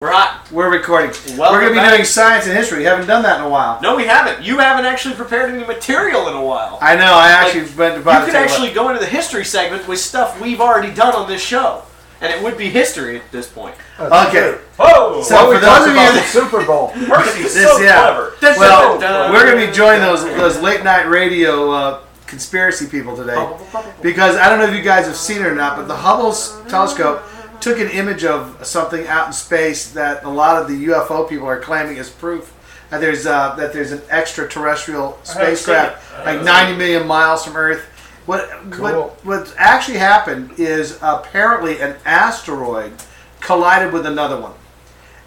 We're hot. We're recording. Welcome We're going to be back. doing science and history. We haven't done that in a while. No, we haven't. You haven't actually prepared any material in a while. I know. I actually went to buy You could actually go into the history segment with stuff we've already done on this show. And it would be history at this point. Okay. Whoa! So for those of you the Super Bowl, Percy's This- so yeah. clever. Well, we're going to be joining those late night radio conspiracy people today. Because I don't know if you guys have seen it or not, but the Hubble telescope took an image of something out in space that a lot of the UFO people are claiming is proof that there's an extraterrestrial spacecraft like 90 million miles from Earth. What actually happened is apparently an asteroid collided with another one,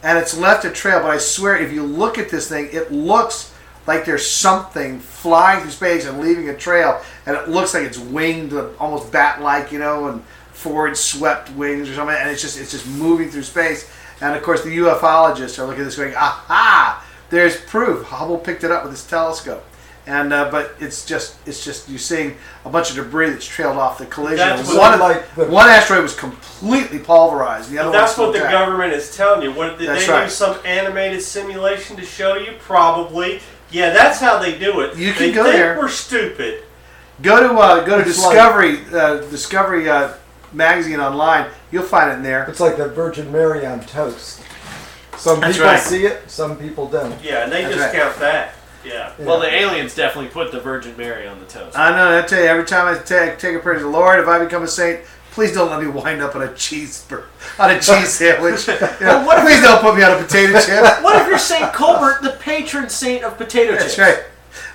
and it's left a trail. But I swear, if you look at this thing, it looks like there's something flying through space and leaving a trail, and it looks like it's winged, almost bat-like, and forward swept wings or something, and it's just moving through space. And of course the ufologists are looking at this going, aha, there's proof. Hubble picked it up with his telescope. And but it's just you're seeing a bunch of debris that's trailed off the collision. One asteroid was completely pulverized. The other that's one what the government is telling you. What did they do? Some animated simulation to show you? Probably. Yeah, that's how they do it. You can go there. We're stupid. Go to Discovery magazine online. You'll find it in there. It's like the Virgin Mary on toast. Some people see it, some people don't. Yeah, and they count that. Yeah. Well, the aliens definitely put the Virgin Mary on the toast. I know. I tell you, every time I take a prayer to the Lord, if I become a saint, please don't let me wind up on a cheese sandwich. Please don't put me on a potato chip. What if you're Saint Colbert, the patron saint of potato chips? That's right.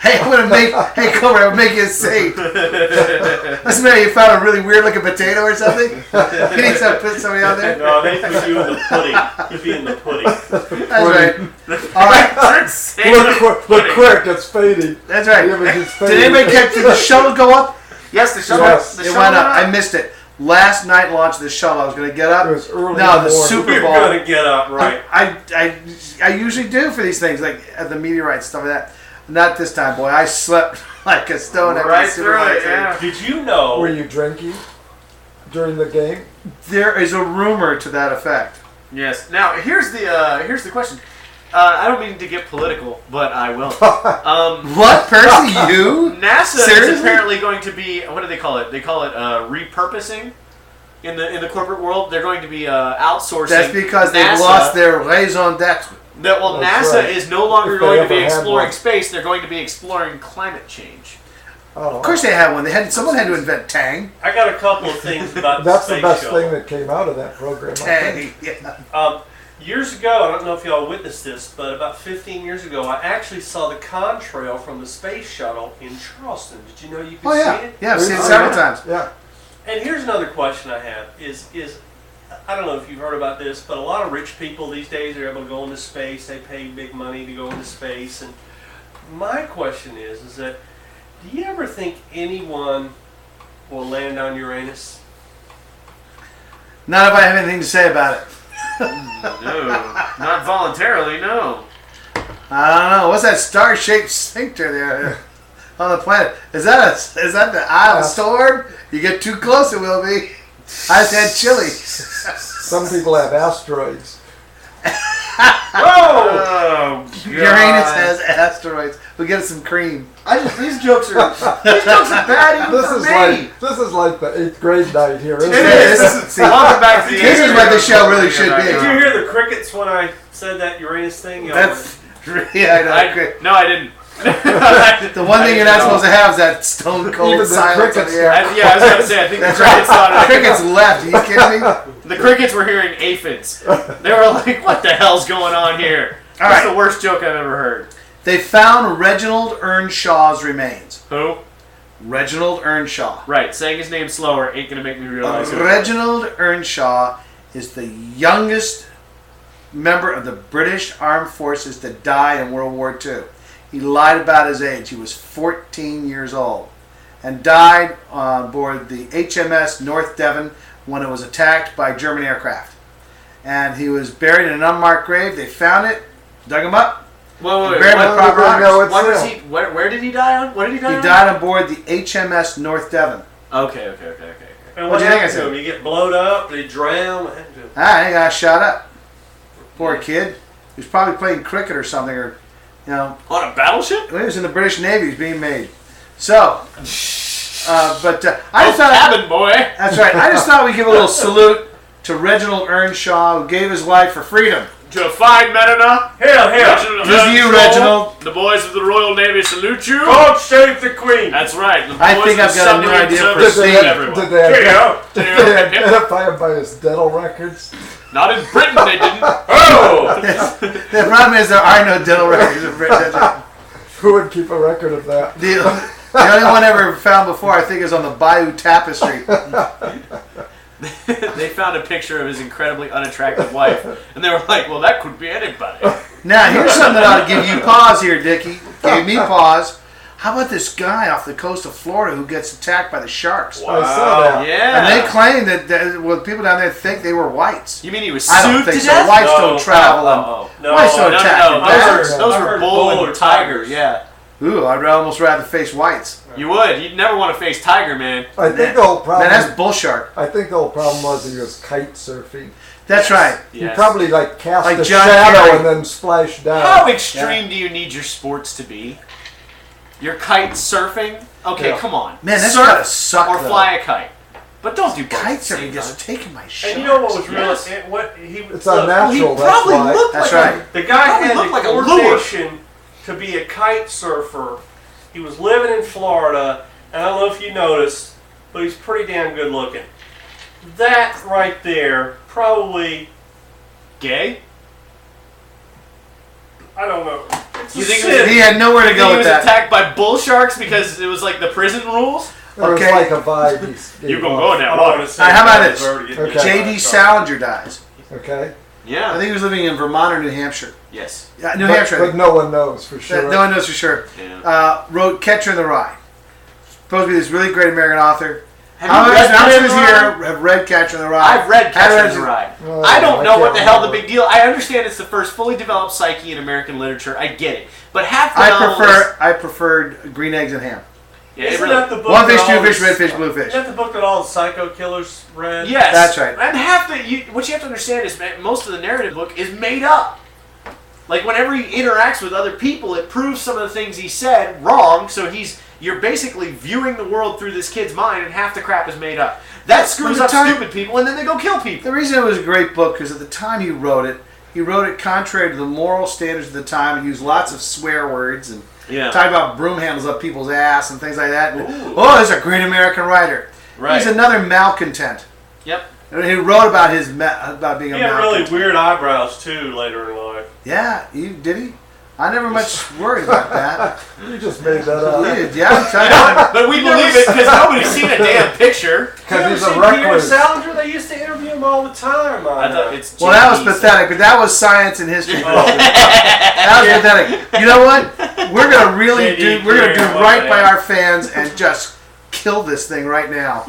Hey, Colbert, I would make you a saint. Let's say you found a really weird looking potato or something. You need to put somebody on there. No, they put you in the pudding. You'd be in the pudding. That's right. All right. Look quick, it's fading. That's right. Did anybody catch the shuttle go up? Yes, the shuttle. Yes. It went up. I missed it. Last night launched the shuttle. I was going to get up. It was early. No, the Super Bowl. You're going to get up, right? I usually do for these things, like at the meteorites, stuff like that. Not this time, boy. I slept like a stone. Right through it, yeah. Did you know? Were you drinking during the game? There is a rumor to that effect. Yes. Now, here's the question. I don't mean to get political, but I will. What, Percy? You? NASA Seriously? is apparently going to be, what do they call it? They call it repurposing in the corporate world. They're going to be outsourcing. That's because they've NASA. Lost their raison d'etre. NASA right. is no longer going to be exploring space. They're going to be exploring climate change. Oh, of course they had one. Someone had to invent Tang. I got a couple of things about that's the the space best shuttle. thing that came out of that program. Tang. Yeah. Years ago, I don't know if y'all witnessed this, but about 15 years ago, I actually saw the contrail from the space shuttle in Charleston. Did you know you could see it? Yeah, I've seen it several times. Yeah. And here's another question I have is I don't know if you've heard about this, but a lot of rich people these days are able to go into space. They pay big money to go into space. And my question is that do you ever think anyone will land on Uranus? Not if I have anything to say about it. No, not voluntarily, no. I don't know. What's that star-shaped sphincter there on the planet? Is that the Eye of the Storm? You get too close, it will be. I just had chili. Some people have asteroids. Oh, Uranus has asteroids. We'll get some cream. These jokes are bad even for me. This is like the 8th grade night here, isn't It it? is. See, Welcome back to the this is what the show really should be. Did you hear the crickets when I said that Uranus thing? That's yeah, I know. No, I didn't. The one thing you're not supposed to have is that stone cold Even the silence on crickets. the air. I was about to say, I think the crickets thought The crickets left. Are you kidding me? The crickets were hearing aphids. They were like, what the hell's going on here? That's the worst joke I've ever heard. They found Reginald Earnshaw's remains. Who? Reginald Earnshaw. Right, saying his name slower ain't going to make me realize who it was. Reginald Earnshaw is the youngest member of the British Armed Forces to die in World War II. He lied about his age. He was 14 years old and died on board the HMS North Devon when it was attacked by German aircraft. And he was buried in an unmarked grave. They found it, dug him up. Wait. Buried with proper honors. Why was he? Where did he die on? What did he die on? He died on board the HMS North Devon. Okay. And What do you think I happened to said? him? You get blowed up? They drown? What happened to him? He got shot up. Poor kid. He was probably playing cricket or something, or On a battleship? he was in the British Navy. He was being made. So, I just thought cabin boy. that's right. I just thought we'd give a little salute to Reginald Earnshaw, who gave his life for freedom. To a fine Medina. Hail, hail! Reginald This is you, Earnshaw, Reginald. The boys of the Royal Navy salute you. God save the Queen! That's right. The boys I think of I've the got a new submarine idea for service a salute scene. everyone. Did they Cheerio! did they identify him by his dental records? Not in Britain, they didn't. Oh! The problem is there are no dental records in Britain. Who would keep a record of that? The only one ever found before, I think, is on the Bayou Tapestry. They found a picture of his incredibly unattractive wife, and they were like, well, that could be anybody. Now, here's something that ought to give you pause here, Dickie. Gave me pause. How about this guy off the coast of Florida who gets attacked by the sharks? I saw that. Yeah. And they claim that people down there think they were whites. You mean he was I don't sued think to so. death? Whites don't travel. No, Whites don't No, attack. no, in no. deserts. Those I were heard bull bull and or tiger, tigers. yeah. Ooh, I'd almost rather face whites. You would. You'd never want to face tiger, man. I think the whole Man, that's problem. bull shark. I think the whole problem was he was kite surfing. That's right. He Yes. probably cast Like a John shadow Kerry. and then splashed down. How extreme do you need your sports to be? You're kite surfing? Okay, Yeah. come on. Man, that's Surf gotta suck, or though. fly a kite. But don't do both. Kite at the same surfing just time. taking my shot. And you know what was real? Yes. It's look, unnatural. He That's probably why. looked That's like right. The guy Probably had looked the like a lure. coordination to be a kite surfer. He was living in Florida, and I don't know if you noticed, but he's pretty damn good looking. That right there, probably, gay. I don't know. It's You a think sin. He had nowhere to He go was with that. attacked by bull sharks because it was like the prison rules? There was Okay. like a vibe. He You gave gonna off. go I'm now. not gonna say All right, how about that. this? It's already getting Okay. me J.D. started. Salinger dies. Okay. I Yeah. think he was living in Vermont or New Hampshire. Yes. Yeah, New Hampshire. But no one knows for sure. No one knows for sure. Yeah. Wrote Catcher in the Rye. Supposed to be this really great American author. Have How you many read Catcher in listeners the here Rye? have read Catcher in the Rye? I've read Catcher in the Rye. Oh, I don't know can't what the hell the remember. big deal. I understand it's the first fully developed psyche in American literature. I get it, but half the novel I preferred Green Eggs and Ham. Yeah, it Isn't really- that the book? One fish, that two all fish, the- red fish, blue fish. Isn't that the book that all the psycho killers read? Yes, That's right. And what you have to understand is that most of the narrative book is made up. Like whenever he interacts with other people, it proves some of the things he said wrong. So you're basically viewing the world through this kid's mind, and half the crap is made up. That screws the up time- stupid people, and then they go kill people. The reason it was a great book because at the time he wrote it contrary to the moral standards of the time and used lots of swear words and Yeah. talked about broom handles up people's ass and things like that. And, Ooh. oh, he's a great American writer. Right. He's another malcontent. Yep. And he wrote about about being He a had really malcontent. weird eyebrows too later in life. Yeah, did he? I never much worried about that. You just made that up. He did, yeah, I'm telling you. But we believe it because nobody's seen a damn picture. Because he's a Peter recluse. Salinger, they used to interview him all the time. I thought it's Well, that was J.D. pathetic, but that was science and history. Oh. That was pathetic. You know what? We're gonna really J.D. we're gonna do Clear, right by yeah. our fans and just kill this thing right now.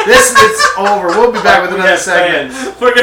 It's over. We'll be back with We another have segment. fans. We're gonna